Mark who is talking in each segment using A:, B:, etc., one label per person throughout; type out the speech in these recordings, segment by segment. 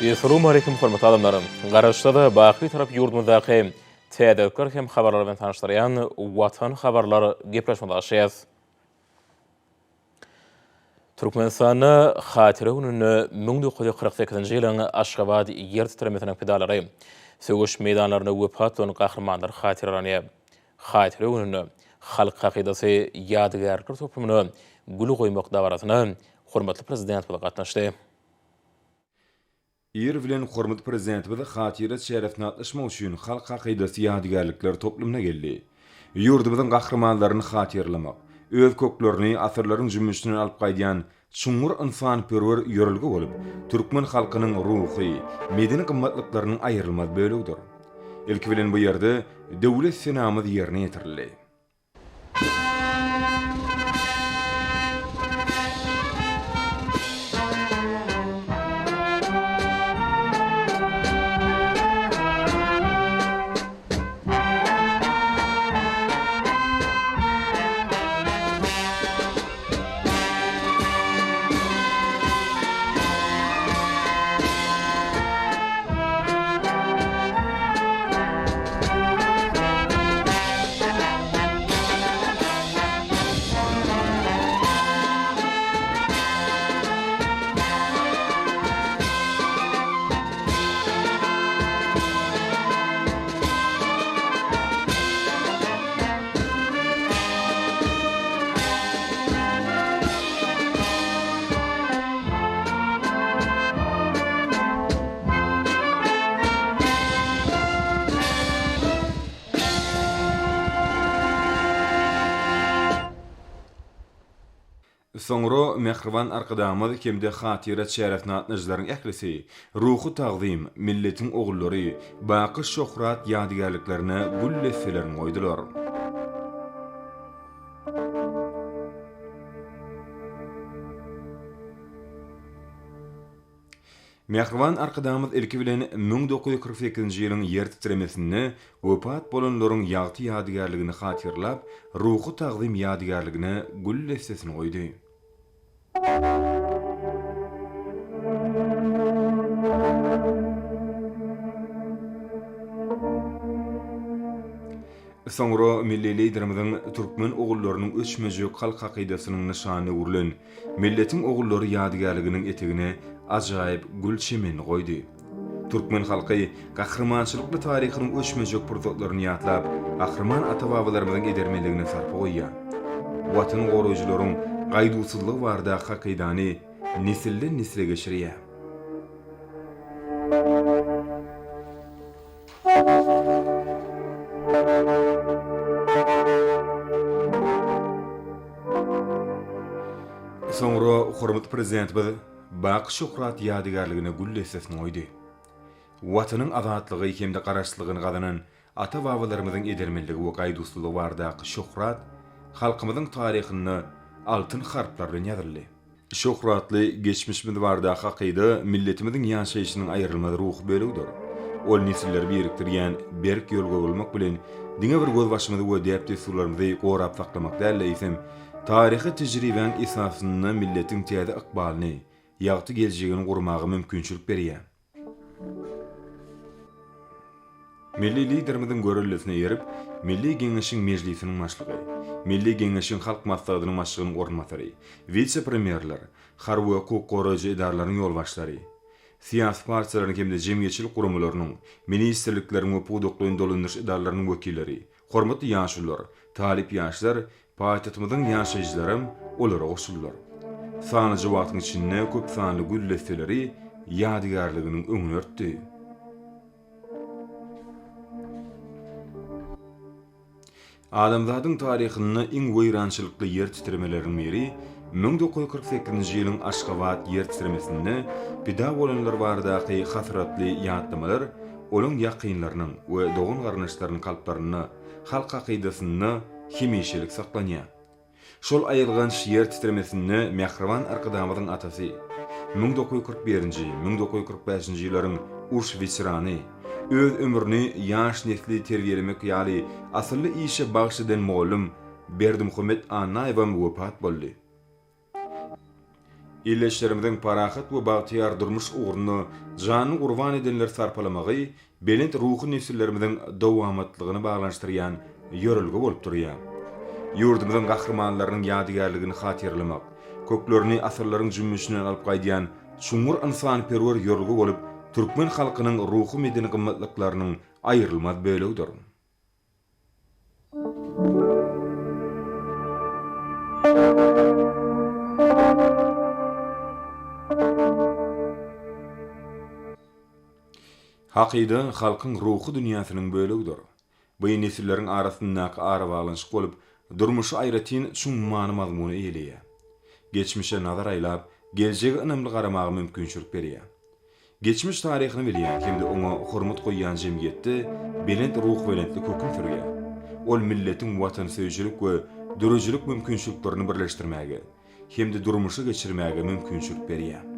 A: Assalamu alaikum hormatly adamlarym. Garaşda baqy tarap ýurdumyzdaky täderker hem habarlar bilen tanışdyrýan Watan habarlary gepleşmekdeşiz. Türkmenistany Hatire gününi 1948-nji ýylyň Aşgabat ýer titremesiniň pedalary sögüş meýdanlaryna wepat bolan gahrmanlar hatirelany. Hatire gününi halk hakydasy ýadygarlyk toplumy gül goýmak dawaratyna hormatly prezident bolan gatnaşdy.
B: Ir bilen hormatly prezident bilen hatire şerefine atlaşmak üçin halk hakydasy ýadygarlyklar toplumuna geldi. Ýurdumyzyň gahrmanlaryny hatirlemek, öz köklerini asyrlaryň jümüşini alyp gaýdýan çuňur insan-perwer ýörelgi bolup, türkmen halkynyň ruhy, medeni gymmatlyklarynyň aýrylmaz bölügidir. Ilki bilen bu ýerde döwlet senamyz ýerine ýetirildi. Soňra Mehriban arkadamyz hemde hatire şerefine atnaşlaryň ählisi, ruhy tagzym, milletiň ogullary, baqy şöhrat ýadygarlyklaryna gül lesselerini goýdular. Mehriban arkadamyz ilki bilen 1948-nji ýylyň ýer titremesini wepat bolanlaryň ýagty ýadygarlygyny hatirlap, ruhy tagzym ýadygarlygyna gül lessesini goýdy. Soňra milli liderimiziň türkmen ogullarynyň öçmejek halk hakydasynyň nyşany urulan milletiň ogullary ýadygarlygynyň etegine ajaýyp gül çemen goýdy. Türkmen halky gahrmançylykly taryhynyň öçmejek purzatlaryny ýatlap, gahrman ata-babalarymyzyň edermeligine sarpa goýýar. Watan goraýjylaryň gaýdusuzlygy barda hakydany nesilden nesile geçirýär. Soňra hormatly prezident bilen baqy şöhrat ýadygarlygyna gül lessesini goýdy. Watanyň azatlygy hemde garaşlygyny gazanan ata-babalarymyzyň edermeligi we gaýdusuzlygy barda şöhrat halkymyzyň taryhyny altın harplar bilen ýazyldy. Şöhratly geçmişimiz barda hakyda milletimiziň ýaşaýyşynyň aýrylmaz ruhy bölügidir. Ol nesilleri biriktirýän berk ýolga bolmak bilen diňe bir göz başymyzy we däpde surlarymyzy gorap saklamak däl isem taryhy tejribeň esasyny milletiň täze ykbalyny, ýagty geljegini gurmagy mümkinçilik berýär. Milli liderimiziň görellisine ýerip, Milli Geňeşiň mejlisiniň başlygy, Milli Geňeşiň halk maslahatynyň başlygynyň ornatary, vice-premierler, harby hukuk goraýjy idaralarynyň ýolbaşlary, siýasy partiýalaryň hemde jemgyýetçilik gurumlarynyň, ministrlikleriň we puduklyň dolanyş idaralarynyň wekilleri, hormatly ýaşlylar, talip ýaşlar, paýtagtymyzyň ýaşaýjylarym olara goşuldylar. Sanyjy wagtyň içinde köp sanly gül lesseleri ýadygarlygynyň öňüne örtdi. Adamzadyň taryhyny iň weýrançylykly ýer titremeleriň biri 1948-nji ýylyň Aşgabat ýer titremesinde pida bolanlar bardaky hasratly ýatlamalar olaň ýakynlarynyň we dogan garnaşlarynyň kalplaryny, halk hakydasyny hemişelik saklanýar. Şol aýylgan ýer titremesinde Mehriban arkadamyzyň atasy 1941-nji, 1945-nji ýyllaryň uruş veterany öz ömrüni ýaş nesli terbiýelemek ýaly asly işe bagşladan mollum Berdimuhammed Anaýew wepat boldy. illeşlerimizin parahat we bagtyar durmuş uğruna janyny gurban edenler sarpalamagy belent ruhy nesillerimizin dawamatlygyny baglanşdyrýan ýörelgi bolup durýar. Ýurdumyzyň gahrmanlarynyň ýadygarlygyny hatyrlamak, köklerini asyrlaryň jümmüşinden alyp gaýdýan şuňur insan-perwer ýörelgi bolup türkmen halkynyň ruhy medeni gymmatlyklarynyň aýrylmaz bölegidir. Hakyda halkyň ruhy dünýäsiniň bölegidir. Bu nesillerin arasyndaky ara baglanşyk bolup, durmuşy aýratyn şuň many mazmuny eýleýär. Geçmişe nazar aýlap, geljege ynamly garamagy mümkinçilik berýär. Geçmiş taryhyny bilýän hemde oňa hormat goýýan jemgyýetde belent ruh belentli köküm sürýär. Ol milletiň watan söýjilik we dürüjlik mümkinçiliklerini birleşdirmäge, hemde durmuşy geçirmäge mümkinçilik berýär.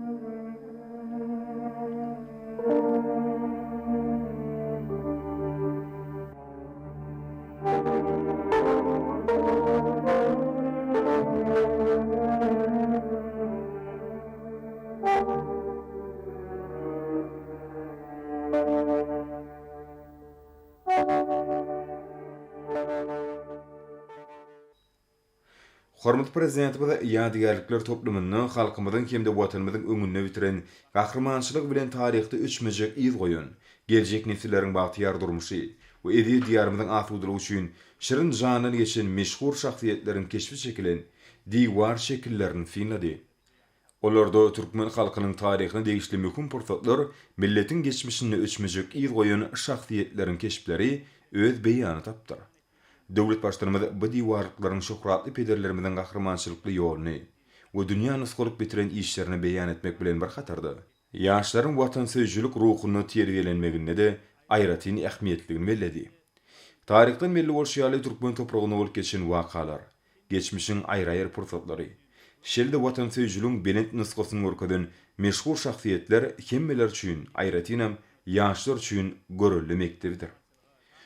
B: Hormat prezidentimiz ýadygarlyklar toplumyny halkymyzyň hemde watanymyzyň öňünde bitiren gahrmançylyk bilen taryhda üçmejek iz goýan, geljek nesilleriň bagtyar durmuşy we edi diýarymyzyň asydylygy üçin şirin janyny geçen meşhur şahsiýetleriň keşfi çekilen diwar şekillerini finledi. Olarda türkmen halkynyň taryhyny degişli möhüm pursatlar, milletiň geçmişine üçmejek iz goýan şahsiýetleriň keşpleri öz beýany tapdyr. Döwlet başlarymyz bu diwarlyklaryň şöhratly pederlerimizden gahrmançylykly ýoluny we dünýäni solup bitiren işlerini beýan etmek bilen bir hatarda. Ýaşlaryň watan söýjilik ruhuny terbiýelenmeginde de aýratyn ähmiýetligini belledi. Taryhdan belli bolşýaly türkmen topragyny bolup geçen wakalar, geçmişiň aýry-aýry pursatlary, şelde watan söýjiligiň belent nusgasyny görkezden meşhur şahsiýetler hemmeler üçin aýratynam ýaşlar üçin görüllü mektebidir.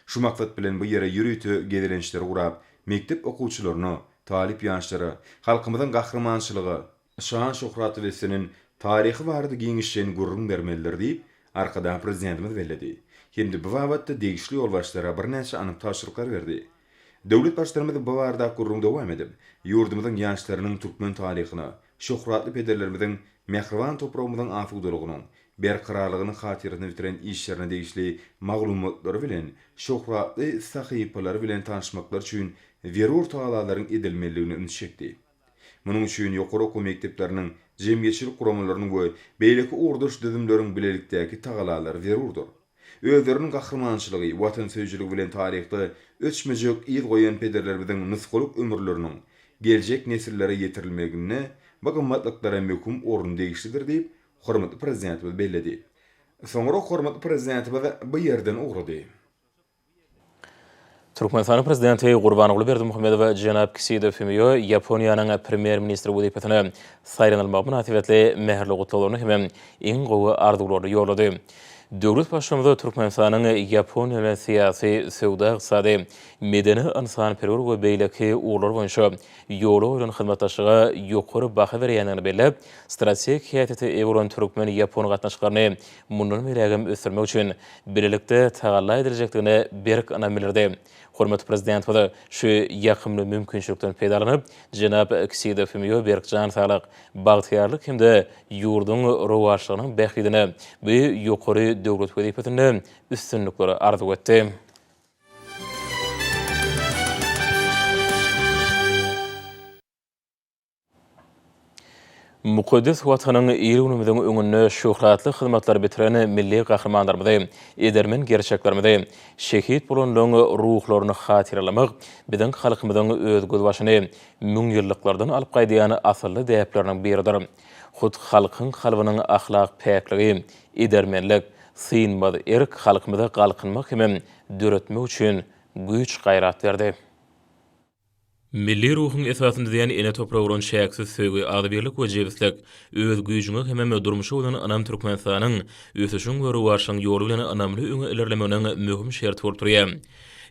B: Şu maksat bilen bu yere ýürüýtü gedilençleri gurap, mektep okuwçylaryny, talip ýaşlary, halkymyzyň gahrmançylygy, şan şöhraty we senin taryhy barada giňişen gurrun bermeliler diýip arkadan prezidentimiz belledi. Hemde bu wagtda degişli ýolbaşlara bir näçe anyk taşyryklar berdi. Döwlet başlarymyz bu barada gurrun dowam edip, ýurdumyzyň ýaşlarynyň türkmen taryhyny, şöhratly pederlerimiziň mehriban toprağımyzyň asydylygyny, berqararlygyny hatyryny bitiren işlerini degişli maglumatlary bilen, şöhratly sahypalary bilen tanışmaklar üçin werur taýlalaryň edilmeliligini ünçekdi. Munyň üçin ýokary okuw mekdepleriniň jemgyýetçilik guramalarynyň we beýleki urduş düzümleriň bilelikdäki taýlalary werurdur. Özleriniň gahrmançylygy, watan söýjiligi bilen taryhda öçmejek ýyl goýan pederlerimiziň nusgalyk ömürleriniň geljek nesillere ýetirilmegine bu gymmatlyklara möhüm orun degişlidir diýip hormatly prezidentimiz belledi. Soňra hormatly prezidentimiz bu ýerden ugrady.
A: Türkmenistan prezidenti Gurbanoğlu Berdimuhammedow Janab Kisidow Femiyo Ýaponiýanyň premier ministri wezipatyny saýlanylmagy münasibetli mäherli gutlawaryny hem iň gowy arzulary ýolady. Döwlet başçymyzy Türkmenistanyň Ýaponiýa bilen syýasy, sowda, ykdysady, medeni insan-perwer we beýleki uğurlar boýunça ýoly bilen hyzmatdaşlyga ýokary baha berýändigini bellep, strategik häýaty ewren türkmen Ýapon gatnaşyklaryny mundan berägim ösürmek üçin birlikde tagalla edilecekdigini berk anamelerdi. Hormatly prezident bizi şu ýakymly mümkinçilikden peýdalanyp, Janab Kisidow Femiyo berkjan saglyk, bagtyarlyk hemde ýurduň rowaşlygynyň bähidini bu ýokary döwlet wezipatyny üstünlikleri arzu etdi. Mukaddes watanyň ýerimiziň öňünde şöhratly hyzmatlar bitiren milli gahrmanlarymyzy, edermen gerçeklerimizi, şehit bolanlaryň ruhlaryny hatyrlamak, biziň halkymyzyň öz gözbaşyny müň ýyllardan alyp gaýdýan asylly däpleriniň biridir. Hut halkyň kalbynyň ahlak päkligi, edermenlik, synmaz erk halkymyza galkynmak hem döretmek üçin güýç gaýrat berdi. Milli ruhun esasında diýen ene toprağın şäksiz söýgi, ady-birlik we jebislik, öz güýjüňi hem durmuşy bolan anam Türkmenistanyň ösüşiň we rowaşyň ýoly bilen anamly öňe ilerlemeginiň möhüm şerti bolup durýar.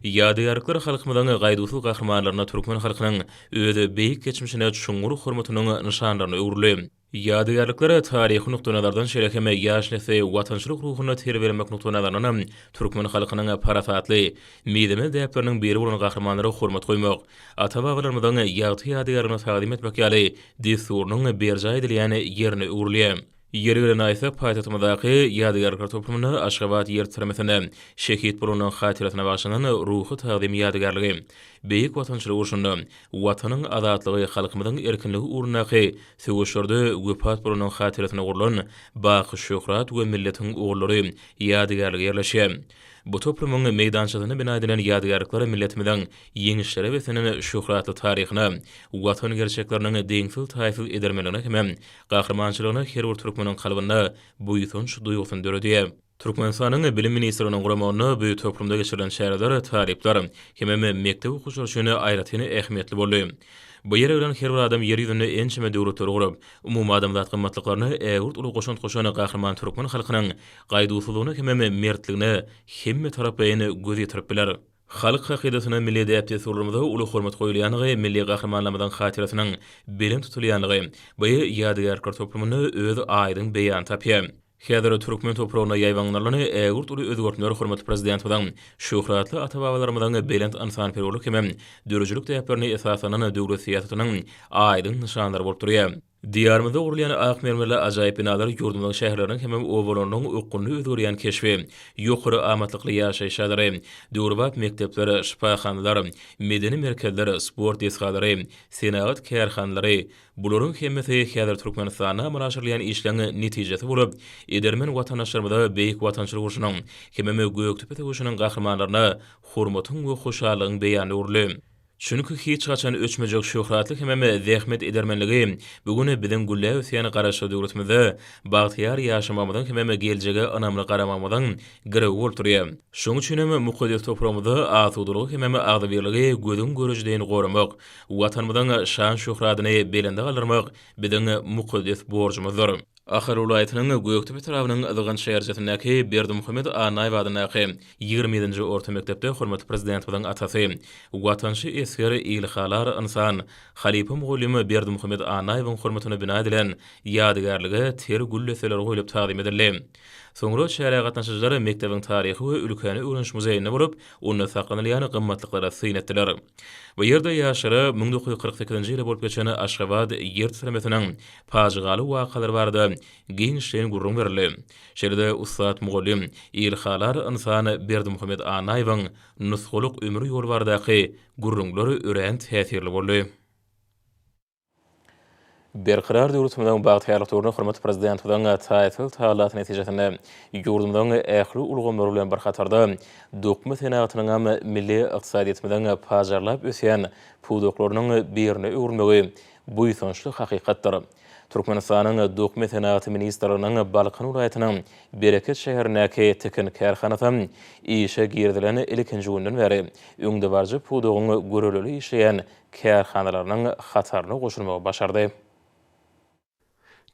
A: Ýadygarlyklar halkymyzyň gaýdusy gahrmanlaryna türkmen halkynyň özi beýik geçmişine çuňur hormatynyň nişanlaryny öwrüli. Ýadygarlyklary taryhy nukdanazardan şerekeme ýaşnysy watançylyk ruhuny terbiýelemek nukdanazaryndan türkmen halkynyň paratatly miýdeme däpleriniň biri bolan gahramanlary hormat goýmak, ata-babalarymyzyň ýagty ýadygaryna taýdim etmek ýaly desurunyň berjay edilýän ýerine urulýar. Ýerine aýsa paýtatymyzdaky ýadygarlyk toplumyny Aşgabat ýer türmesine şehit bolunan hatiratyna başlanan ruhy taýdim ýadygarlygy beýik watançylyk urşunda watanyň azatlygy halkymyzyň erkinligi uğrundaky söwüşlerde göpat bolunan hatiratyna gurulan baky şöhrat we milletiň oğullary ýadygarlygy ýerleşýär. Bu toplumyň meýdançylygyna bina edilen ýadygarlyklary milletimiziň ýeňişleri we senen şöhratly taryhyna, watan gerçekleriniň deňsil taýfy edermelerine hem gahramançylygyna her bir türkmeniň kalbyna buýsunç duýgusyny döredýär. Türkmenistanyň bilim ministriniň guramagyna bu toplumda geçirilen şäherler, taryplar hem mektep okuwçylary üçin aýratyny ähmiýetli boldy. Bu ýere bilen her bir adam ýer ýüzünde ençeme döwletleri gurup, umumy adamzat gymmatlyklaryny ägurt uly goşan goşany gahraman türkmen halkynyň gaýdusuzlygyny hem mertligini hemme tarapyny göz ýetirip biler. Halk hakydatyna milli däpde surulmada uly hormat goýulýanygy, milli gahramanlarymyzyň hatiratynyň belem tutulýanygy, bu ýadygarlyk toplumyny öz aýdyň beýan tapýar. Häzir türkmen topragyna ýaýwanlaryny ägurt uly özgörtmeler hormat prezidentimiň şöhratly ata-babalarymyzyň belent ansanperwerlik hem dörüjülük däplerini esasanan döwlet siýasatynyň aýdyň nyşanlary bolup durýar. Diyarmyzda urulýan ak mermerler ajaýyp binalar ýurdumyzyň şäherleriniň hem owalarynyň uquny özgörýän keşfi, ýokary amatlikly ýaşaýşlary, döwrbat mektepleri, şipahanlar, medeni merkezler, sport esgalary, senagat kärhanlary, bularyň hemmesi häzir Türkmenistana maraşyrlayan işleňi netijesi bolup, edermen watandaşlarymyza beýik watançylyk urşunyň hem Göktepe töwüşiniň gahramanlaryna hormatyň we hoşallygyň beýany urly. Çünki hiç gaçan öçmejek şöhratlyk hem zähmet edermenligi bugün biziň güllä ösýän garaşy döwletimizde bagtyar ýaşamamyzyň hem geljege anamly garamamyzyň giri bolup durýar. Şoň üçin hem mukaddes toprağymyzda azudylyk hem agdybirligi gözüň görüjden goramak, watanymyzyň şan şöhratyny belende galyrmak biziň mukaddes borjumyzdyr. Ahir ulaýatynyň Göktepe tarapynyň azygan şäherjetindäki Berdimuhammed Anaýew adynaky 20-nji orta mektepde hormatly prezidentimiň atasy, watançy esgeri ilhalar insan Halipa Mugallim Berdimuhammed Anaýewiň hormatyna bina edilen ýadygarlygy ter gülleseler goýup taýdim edildi. Soňra şäher gatnaşyjylary mektebiň taryhy we ülkeni öwrenş muzeýine borup, onu saklanylýan gymmatlyklara syýnetdiler. Bu ýerde ýaşary 1948-nji ýylda bolup geçen Aşgabat ýer türmesiniň paýgaly wakalary bardy. Gençlerin gurrun berildi. Şerde Ustad Mugallim ilhalar insany Berdimuhammed Anaýewiň nusgulyk ömrü ýol bardaky gurrunlary ören täsirli boldy. Berqarar döwletimiziň bagtyarlyklaryna hormat prezidentimiň taýyl taýlat netijesinde ýurdumyzyň ähli ulgamlary bilen bir hatarda dokma senatynyň hem milli ykdysadyýetimiziň paýarlap ösýän puwdoklarynyň birine öwrülmegi buýsunçly hakykatdyr. Türkmenistanyň dokma senaty ministrligining Balkan ulaýatynyň Bereket şäherindäki tekin kärhanasy işe girdilen ilkinji günden beri öňde barjy puwdogyny göreleli işleýän kärhanalarynyň hataryna goşulmagy başardy.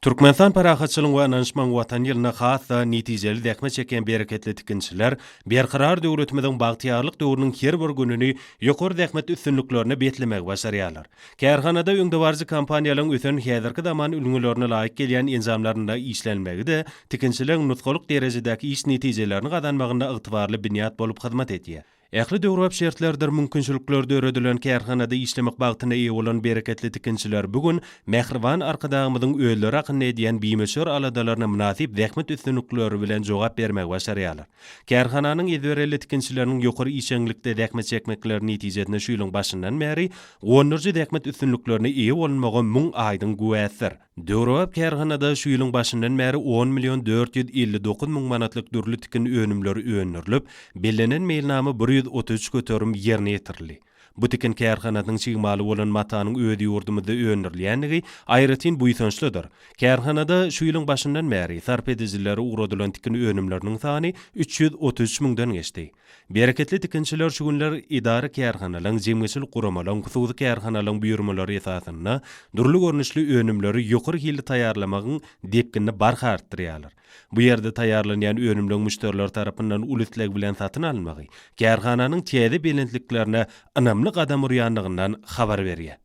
C: Türkmenistan parahatçylygyň we ananşmaň watan ýylyna hassa netijeli däkme çeken bereketli tikinçiler berqarar döwletimiziň bagtyarlyk döwrüniň her bir gününi ýokary däkmet üstünliklerini betlemek başarýarlar. Kärhanada öňde barjy kompaniýalaryň ösen häzirki zaman ülgülerine laýyk gelýän enzamlarynda işlenmegi de tikinçiliň nutgalyk derejedäki iş netijelerini gazanmagyna ygtybarly binýat bolup hyzmat etýär. Ähli döwrap şertlerdir mümkinçilikleri öredilen kärhanada işlemek bagtyna eýe bolan bereketli tikinçiler bugün Mähriban arkadagymyzyň öýleri hakyny edýän bimeşer aladalaryna münasip zähmet üstünlikleri bilen jogap bermek başarýarlar. Kärhananyň ýerli tikinçileriniň ýokary işeňlikde zähmet çekmekleri netijesinde şu ýylyň başyndan bäri 10-njy zähmet üstünliklerini eýe bolmagy müň aýdyň güwäsdir. Döwrap kärhanada şu ýylyň başyndan bäri 10.459 000 manatlyk dürli tikin önümleri öňürilip, bellenen meýilnamy 133 göterim ýerine ýetirildi. Bu tikin kärhanatyň çygmaly bolan matanyň öýdi ýurdumyzda öňürilýänligi aýratyn buýsunçlydyr. Kärhanada şu ýylyň başyndan bäri sarp edijileri uradylan tikin önümleriniň sany 333 000-dan geçdi. Bereketli tikinçiler şu günler idara kärhanalaryň jemgyçilik guramalaryň hususy kärhanalaryň buyurmalary esasyna durly görnüşli önümleri ýokary hilli taýýarlamagyň depkini barha artdyrýarlar. Bu ýerde taýýarlanýan önümler müşteriler tarapyndan ulusleg bilen satyn alınmagy kärhananyň täze belentliklerine anamly gadam urýanlygyndan habar berýär.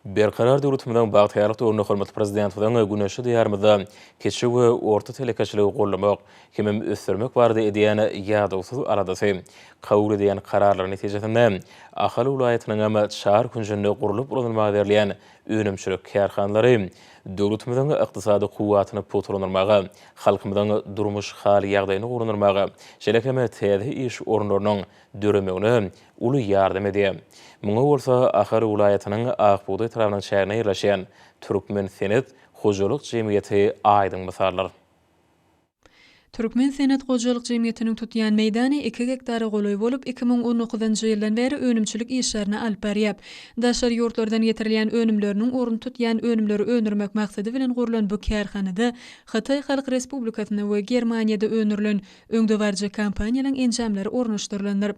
A: Berkarar döwletimiň bagtyrlyk döwründe hormatly prezidentiň güneşi diýarmyzda keçi we orta telekeçiligi gollamak, hemem ösürmek barada edýän ýa-dowsuz aradasy kabul edýän kararlar netijesinde Ahal ulaýatynyň şahar künjünde gurulyp ulanylmagy berilýän önümçilik kärhanlary döwletimiň ykdysady kuwatyny potulanyrmaga, halkymyň durmuş haly ýagdaýyny gurunyrmaga, şeýlekeme täze iş orunlarynyň döremegine uly ýardam edýär. Muňa bolsa Ahal ulaýatynyň Akbuğday tarapynyň şäherine ýerleşýän Türkmen Senet Hojalyk Jemgyýeti aýdyň mysallar.
D: Türkmen Senet Hojalyk Jemgyýetiniň tutýan meýdany 2 hektara goloý bolup 2019-njy ýyldan beri önümçilik işlerini alyp berýär. Daşary ýurtlardan getirilýän önümleriniň orun tutýan önümleri önürmek maksady bilen gurulan bu kärhanada Hatay Halk Respublikasyna we Germaniýada önürilen öňdewarjy kampaniýalaryň enjamlary ornaşdyrylanyr.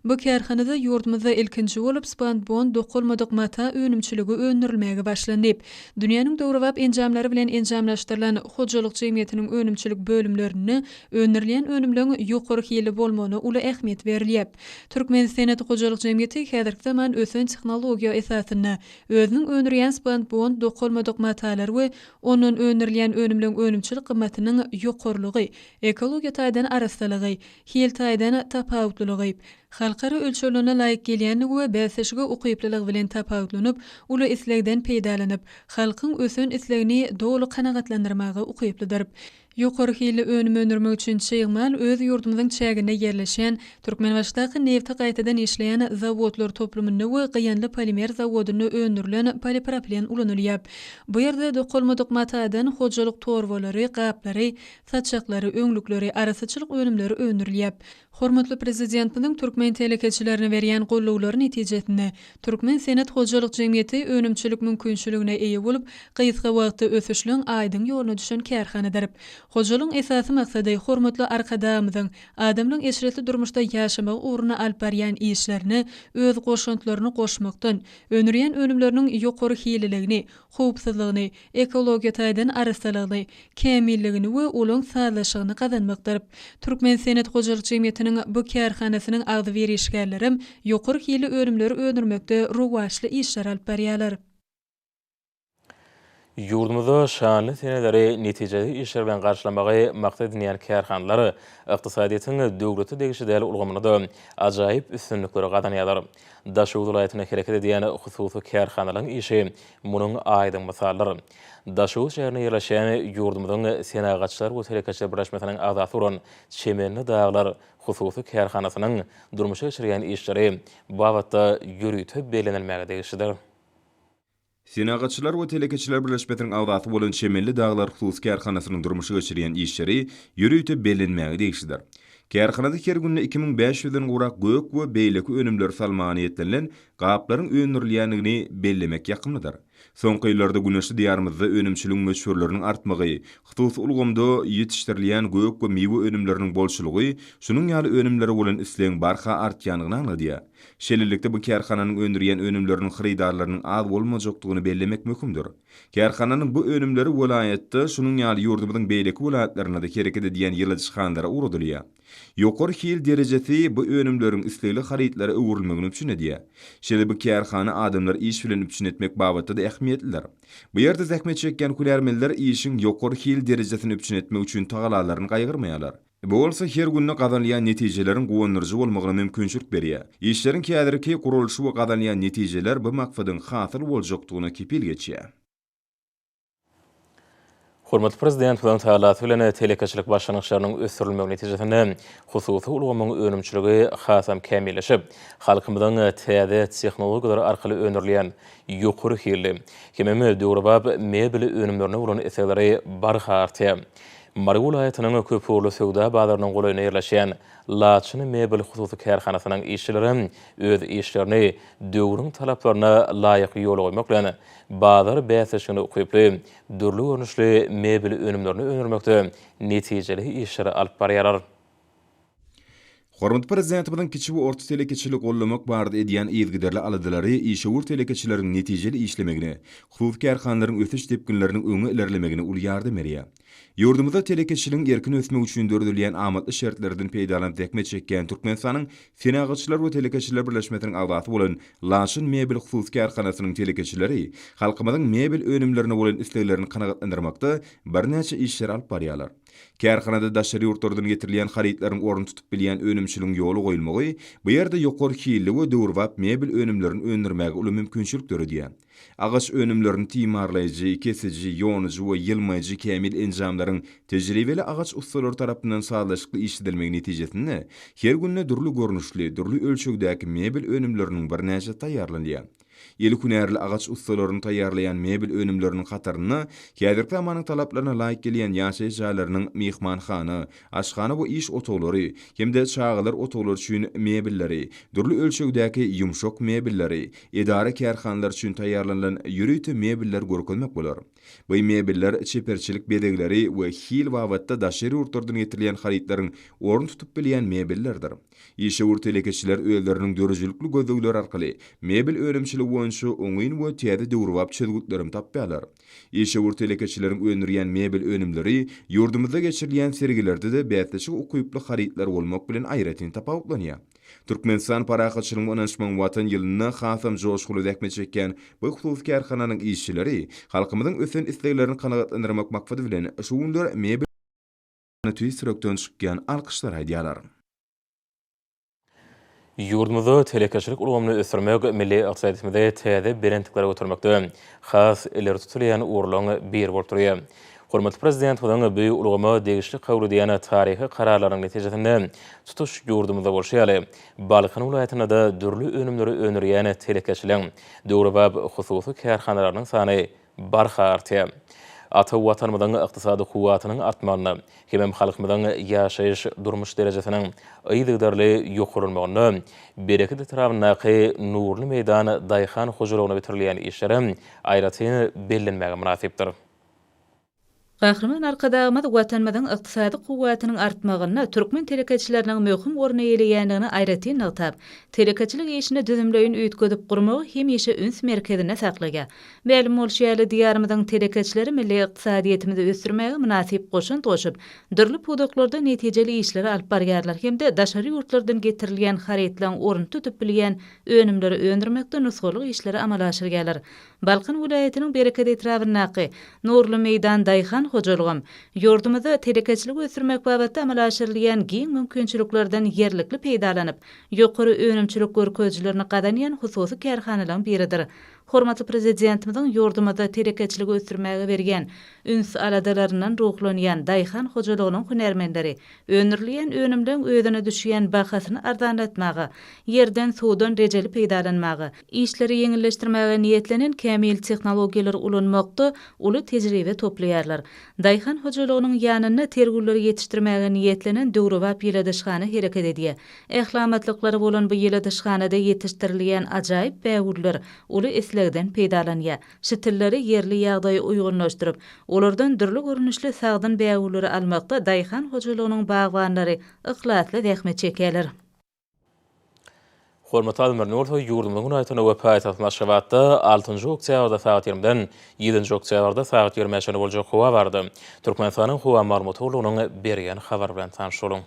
D: Bu kärhanada ýurtymyzda ilkinji bolup spandbon dokulmadyk mata önümçiligi önürilmäge başlandy. Dünýäniň döwrewap enjamlary bilen enjamlaşdyrylan Hojalyk Jemgyýetiniň önümçilik bölümlerini önürilýän önümleriň ýokary hili bolmagyna uly ähmiýet berilýär. Türkmen Senet Hojalyk Jemgyýeti häzirki zaman ösen tehnologiýa esasyna özüniň önürýän spandbon dokulmadyk matalary we onuň önürilýän önümleriň önümçilik gymmatynyň ýokarylygy, ekologiýa taýdan arastalygy, hil taýdan tapawutlygy, halkara ölçülerine laýyk gelýänligi we bäsişige ukyplylygy bilen tapawutlanyp, uly islegden peýdalanyp, halkyň ösen islegini dogly kanagatlandyrmagy ukyplydyr. Ýokary hili önüm önürmek üçin çyýgmal öz ýurdumyzyň çägine ýerleşen Türkmenbaşdaky nefti gaýtadan işleýän zawodlar toplumyny we gynly polimer zawodyny önürilen polipropilen ulanylýar. Bu ýerde dokulmadyk matadan hojalyk torbalary, gaplary, saçaklary, öňlükleri, arasaçylyk önümleri önürilýär. Hormatly prezidentimiň Türkmen telekeçilerine berýän gollawlary netijesinde Türkmen Senet Hojalyk Jemgyýeti önümçilik mümkinçiligine eýe bolup, gysga wagtda ösüşliň aýdyň ýoluna düşen kärhanadyr. Hojalyň esasy maksady hormatly arkadamyzyň adamlyň eşretli durmuşda ýaşamak uğruna alyp berýän işlerini öz goşantlaryny goşmakdan, önürýän önümleriniň ýokary hililigini, howpsuzlygyny, ekologiýa taýdan arastalygyny, kämilligini we olaň sazlaşygyny gazanmakdyr. Türkmen Senet Hojalyk Jemgyýetiniň bu kärhanasynyň agdy berişgärlerim ýokary hili önümleri önürmekde rowaşly işler alyp berýärler.
A: Ýurdumyzda şanly seneleri netijeli işler bilen garşylamagy maksat edilýän kärhanlary ykdysadyýetyň döwleti degişi däl ulgamynyda ajaýyp üstünlikleri gazanýarlar. Daşary vilayatyna hereket edýän hususy kärhanalaryň işi munyň aýdyň mysallar. Daşary şäherine ýerleşen ýurdumyzyň Senagaçlar we Telekeçiler birleşmesiniň azaty bolan Çemenli daglar hususy kärhanasynyň durmuşa geçirýän işleri bu wagtda ýürütip belenilmäge degişidir.
B: Senagaçlar we Telekeçiler birleşmesiniň azaty bolan Çemenli daglar hususy kärhanasynyň durmuşa geçirýän işleri ýürütip belenilmäge degişidir. Kärhanada her günde 2500-den gurak gök we beýleki önümler salmagy ýetlenilen gaplaryň önürilýänligini bellemek ýakymlydyr. Soňky ýyllarda güneşli diýarymyzda önümçilik meşhurlarynyň artmagy, hususy ulgamda ýetişdirilýän gök we mewe önümleriniň bolşulygy, şunyň ýaly önümlere bolan islegiň barha artýanyny anladýar. Şeýlelikde bu kärhananyň öndürýän önümleriniň hyrydarlarynyň az bolmajakdygyny bellemek möhümdir. Kärhananyň bu önümleri welaýatda şunyň ýaly ýurdumyzyň beýleki welaýatlaryna da hereket edýän ýyldysxanlara uradylýar. Ýokary hil derejesi bu önümleriň islegli harytlary öwrülmegini üçin edýär. Şeýle bu kärhana adamlar iş bilen üçin etmek babatda da ähmiýetlidir. Bu ýerde zähmet çekýän kulärmenler işiň ýokary hil derejesini üçin etmek üçin tagalalaryny gaýgyrmaýarlar. Bu bolsa her günde gazanýan netijelerin gowunyrjy bolmagyna mümkinçilik berýär. İşleriň kädirki gurulşy we gazanýan netijeler bu maksadyň hasyl boljakdygyna kepil geçýär.
A: Hormatly prezident bilen taýlaty bilen telekeçilik başlanýarynyň ösürilmegi netijesinde hususy ulgamyň önümçiligi hasam kämilleşip, halkymyzyň täze tehnologiýalar arkaly öňürilýän ýokary hili, hemem döwrewap mebel önümlerine bolan eserleri barha artýar. Marý vilayatynyň köpürli söwda bazarynyň golaýyna ýerleşýän Laçyny mebel hususy kärhanasynyň işçileri öz işlerini döwrüň talaplaryna laýyk ýola goýmak bilen bazar bäsişini ukyply, dürli görnüşli mebel önümlerini önürmekde netijeli işleri alyp barýarlar.
B: Hormat prezidentimiň kiçi we orta telekeçilik gollamak barada edýän ýezgiderli aladylary işewur telekeçileriň netijeli işlemegine, husus kärhanlaryň ösüş tepkinleriniň öňe ilerlemegine ul ýardam berýär. Ýurdumyzda telekeçiligiň erkin ösmek üçin dördülen amatly şertlerden peýdalanyp dekme çekýän Türkmenistanyň Senagatçylar we Telekeçiler Birleşmesiniň agdaty bolan Laşyn Mebel husus kärhanasynyň telekeçileri halkymyzyň mebel önümlerine bolan isleglerini kanagatlandyrmakda birnäçe işler alyp barýarlar. Kärhanada daşary ýurtlardan getirilýän haritlaryň orun tutup bilýän önümçiligiň ýoly goýulmagy bu ýerde ýokary hili we döwrwap mebel önümlerini öndürmäge uly mümkinçilik töredýär. Agaç önümlerini timarlaýjy, kesici, ýonyjy we ýylmaýjy kämil enjamlaryň tejribeli agaç ustalary tarapyndan sağlaşykly işledilmegi netijesinde her günne durly görnüşli, durly ölçekdäki mebel önümleriniň birnäçe taýýarlanýar. Ýeli hünärli agaç ustalaryny taýýarlaýan mebel önümleriniň hataryny häzirki zamanyň talaplarına laýyk gelýän ýaşaýyş jaýlarynyň mehmanhana, aşhana we iş otaglary hemde çağalar otaglary üçin mebelleri, durly ölçekdäki ýumşak mebelleri, edara kärhanlary üçin taýýarlanan ýürüýte mebeller görkezmek bolar. Bu mebeller çeperçilik bedegleri we hil wagtda daşary ýurtlardan getirilýän haritlaryň orun tutup bilýän mebellerdir. Işewur telekeçiler öýleriniň dörjülükli gözlegleri arkaly mebel önümçiligi boýunça oňyn we täze döwrwap çözgütlerim tapýarlar. Işewur telekeçileriň öňürýän mebel önümleri ýurdumyzda geçirilýän sergilerde de bätleşik okuyuply haritlar bolmak bilen aýratyn tapawutlanýar. Türkmenistan parahatçylygyň öňünçmen watan ýylyna hasam joşguly dekme çekýän bu husus kärhananyň işçileri halkymyzyň ösen isleglerini kanagatlandyrmak maksady bilen şu günler mebel tüýsürekden çykýan alkyşlar aýdýarlar.
A: Ýurdumyzda telekeçilik ulgamyny ösürmek milli ykdysadymyzda täze berendikleri götürmekde has ileri tutulýan urlagy bir bolup durýar. Hormatly prezident hodan bu ulgama degişli kabul edýän taryhy kararlaryň netijesinde tutuş ýurdumyzda bolşýaly. Balkan vilayatynda da dürli önümleri önürýän telekeçiligiň döwrwap hususy kärhanalarynyň sany barha artýar. Ata watanymyzyň ykdysady kuwatynyň artmagyny, hem halkymyzyň ýaşaýyş durmuş derejesiniň ýygdarly ýokurulmagyny, bereket etrawynaky nurly meýdan Daýhan hojalygyna bitirilýän işlerim aýratyn bellenmäge münasipdir.
E: Gahrman arkadagymyz watanymyzyň ykdysady kuwatynyň artmagyna türkmen telekeçileriniň möhüm orna eýleýändigini aýratyn nagtap, telekeçilik işini düzümleýin üýtgedip gurmagy hemişe üns merkezine saklaýar. Bälim bolşýaly diýarymyzyň telekeçileri milli ykdysadyýetimizi ösürmäge münasip goşun toşup, dürli podoklarda netijeli işleri alyp barýarlar hemde daşary ýurtlardan getirilýän haritlaryň orun tutup bilýän önümleri öndürmekde nusgalyk işleri amala aşyrýarlar. Balkan vilayatynyň bereket etrawynaky nurly meýdan Daýhan hojalygym ýurdumyzda telekeçilik ösürmek babatda amala aşyrylýan giň mümkinçiliklerden ýerlikli peýdalanyp, ýokary önümçilik görkezjilerini gadanýan hususy kärhanalaryň biridir. Hormatly prezidentimiziň ýurdumyzda telekeçilik ösürmäge bergen üns aladalaryndan ruhlanýan Daýhan hojalygynyň hünärmenleri önürlýän önümden öýdüne düşýän bahasyny arzanlatmagy, ýerden suwdan rejeli peýdalanmagy, işleri ýeňilleşdirmäge niýetlenen kämil tehnologiýalar ulanmakda uly tejribe toplaýarlar. Daýhan hojalygynyň ýanyna tergüwleri ýetişdirmäge niýetlenen döwrwap ýyladyşgany hereket edýär. Ählamatlyklary bolan bu ýyladyşganada ýetişdirilýän ajaýyp bäwürler uly eslegden peýdalanýar. Şitilleri ýerli ýagdaýa uýgunlaşdyryp, olardan dürli görnüşli sagdyn bäwürleri almakda Daýhan hojalygynyň bagwanlary yklasly dähme çekýärler.
A: Hormatly Almernurto ýurdumyň aýtyna we paýtaht Maşgabatda 6-njy oktýabrda saat 20-den 7-nji oktýabrda saat 20-de boljak howa bardy. Türkmenistanyň howa maglumatçylygynyň berýän habar bilen tanşyryň.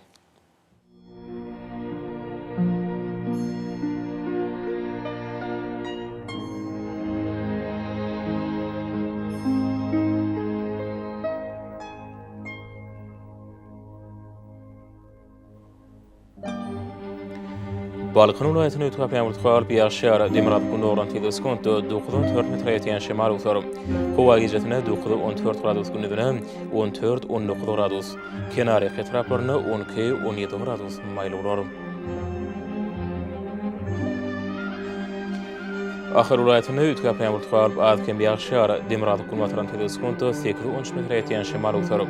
A: Balkan vilayatyny ötüp ýamurtgal ýaşar Demirad Gunoran teleskont 9-4 metr ýetýän şemal utar. Howa gijetine 9-14 gradus gündüzine 14-19 gradus. Kenary etraplaryny 12-17 gradus maýly bolar. Ahir vilayatyny ötüp ýamurtgal adkem ýaşar Demirad Gunoran teleskont 8-13 metr ýetýän şemal utar.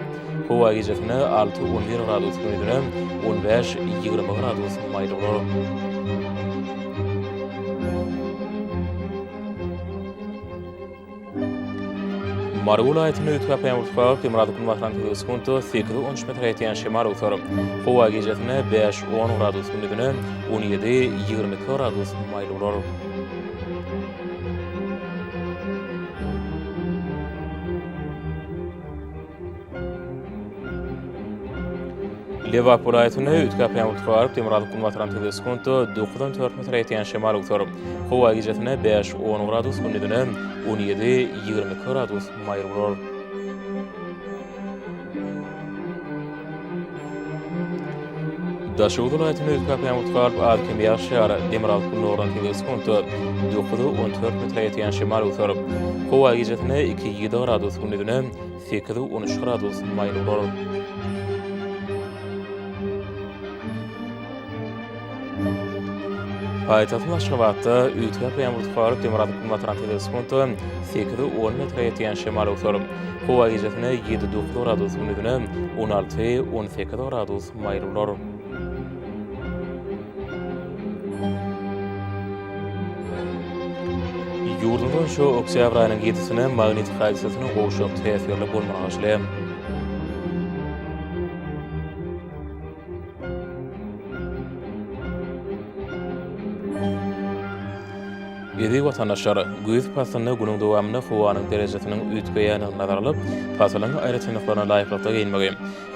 A: Howa gijetine 6-11 gradus gündüzine 15-20 gradus maýly bolar. Marul ayetini ütüp yamurtqalıp Demradukun vatran teleskuntu 8-13 metr etiyen şemal utarım. Hova gecetine 5-10 gradus gündüzüne 17-22 gradus mayıl olur. Liverpool ayetini ütüp yamurtqalıp Demradukun vatran teleskuntu 9-4 metr etiyen şemal utarım. Hova gecetine 5-10 gradus gündüzüne 17-22 gradus mayıl olur. Daşuğdun ayetini ütüp yamurtqalıp adkem yaşar Demradukun oran teleskuntu 9-14 metr etiyen şemal utarım. Hova gecetine 2-7 gradus gündüzüne 8-13 gradus mayıl olur. Payitahtın Aşgabatda ütüp yamurtqalıp Demradukun vatran teleskuntu 8-10 metr etiyen şemal utarım. Hova gecetine 7-9 gradus gündüzüne 16-18 gradus mayıl olur. Yurdundan şu oktyabr ayının 7-sine magnetik hadisesinin goşup tesirli bolmagyşly. Edi vatandaşlar, göz pasyny günüň dowamyny howanyň derejesiniň ütgeýäniňi nazar alyp, pasylaryň aýratynlyklaryna laýyklykda geyinmegi.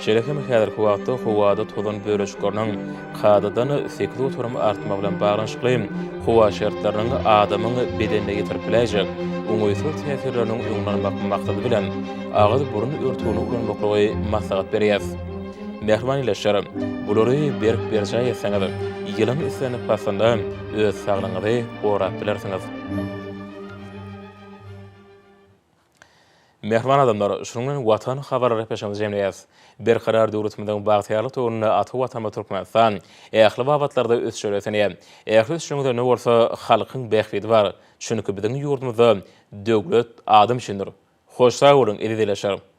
A: Şeýlekem häzirki wagtda howada tozan böreçikleriniň kadadan sekli oturum artma bilen baglanşykly howa şertleriniň adamyň bedenine ýetirip biläjek. Oňoýsuz täsirleriniň öňlenmek maksady bilen agyz burun örtügini ulanmakly maslahat berýär. Mehriban ileşler, bulary berk berjay etseňiz, ýylan islenip pasanda öz saglyňyzy gorap bilersiňiz. Mehriban adamlar, şunun watan habarlary peşimiz jemleýäs. Berkarar döwletimiň bagtyarlyk töwrüne aty watan Türkmenistan, ähli wabatlarda öz şöhretine, ähli şuňda bolsa halkyň bähbidi bar. Çünki biziň ýurdumyzda döwlet adam üçindir. Hoş sag bolun, edileşer.